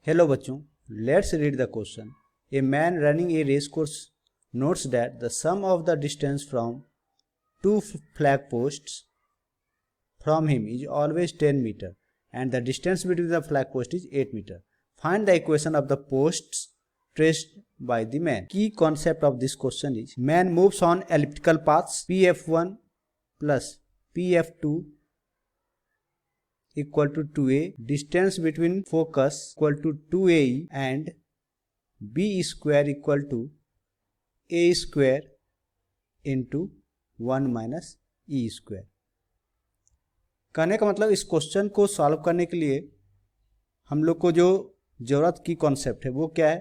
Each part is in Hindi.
हेलो बच्चों, let's read the question. A man running a race course notes that the sum of the distance from two flag posts from him is always 10 meter and the distance between the flag post is 8 meter. Find the equation of the posts traced by the man. Key concept of this question is man moves on elliptical paths pf1 plus pf2 equal to 2a, distance between focus equal to 2ae and b square equal to a square into 1 minus E square. कहने का मतलब इस क्वेश्चन को सॉल्व करने के लिए हम लोग को जो ज़रूरत की कॉन्सेप्ट है वो क्या है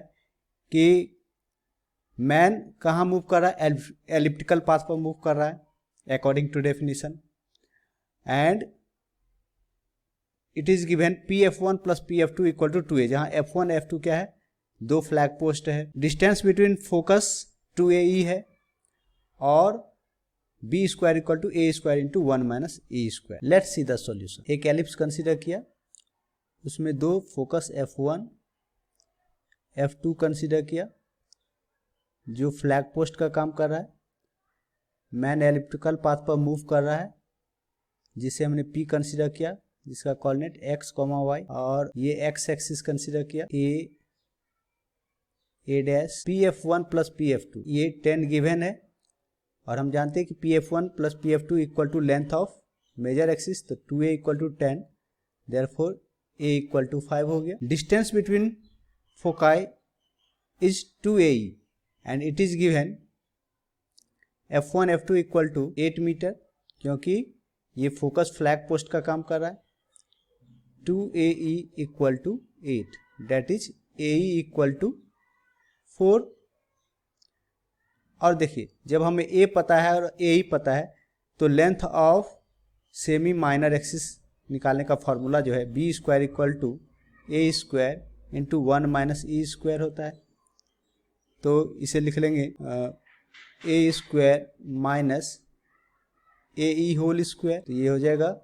कि मैन कहाँ मूव कर रहा है, एलिप्टिकल पाथ पर मूव कर रहा है according to definition, and it is given P F one plus P F two equal to 2a, जहाँ f1 f2 क्या है, दो फ्लैग पोस्ट है। डिस्टेंस बिटवीन फोकस 2ae है और b square equal to a square into 1 minus E square. Let's see the solution. एक एलिप्स कंसीडर किया, उसमें दो फोकस f1 f2 कंसीडर किया जो फ्लैग पोस्ट का काम कर रहा है। मैन एलिप्टिकल पाथ पर मूव कर रहा है जिसे हमने p कंसीडर किया, जिसका कोऑर्डिनेट x, y, और ये x एक्सिस कंसीडर किया a dash. P F one plus P F two ये 10 गिवन है और हम जानते हैं कि P F one plus P F two equal to length of major axis, तो 2a equal to 10, therefore a equal to 5 हो गया। Distance between foci is 2ae and it is given f1 f2 equal to 8 metre, क्योंकि ये फोकस फ्लैग पोस्ट का काम कर रहा है। 2ae equal to 8, that is ae equal to 4। और देखिए जब हमें a पता है और a ही पता है तो length of semi minor axis निकालने का फॉर्मूला जो है b square equal to a square into 1 minus E square होता है। तो इसे लिख लेंगे a square minus A E whole square, तो ये हो जाएगा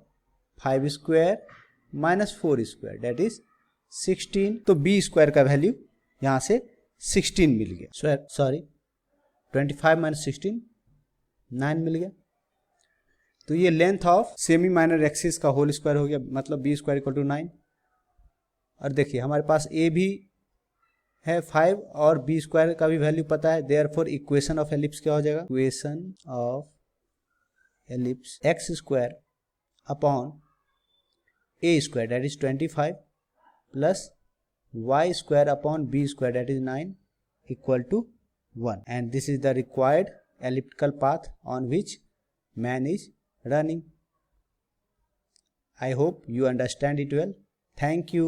5 square minus 4 square, that is 16। तो b स्क्वायर का वैल्यू यहाँ से 16 मिल गया, सॉरी 25 माइनस 16 9 मिल गया। तो ये length of semi minor axis का होल स्क्वायर हो गया, मतलब b स्क्वायर इक्वल टू 9। और देखिए हमारे पास a भी है 5 और b स्क्वायर का भी वैल्यू पता है, देयरफॉर इक्वेशन ऑफ एलिप्स क्या हो जाएगा, equation of ellipse x square upon a square that is 25 plus y square upon b square that is 9 equal to 1, and this is the required elliptical path on which man is running. I hope you understand it well. Thank you.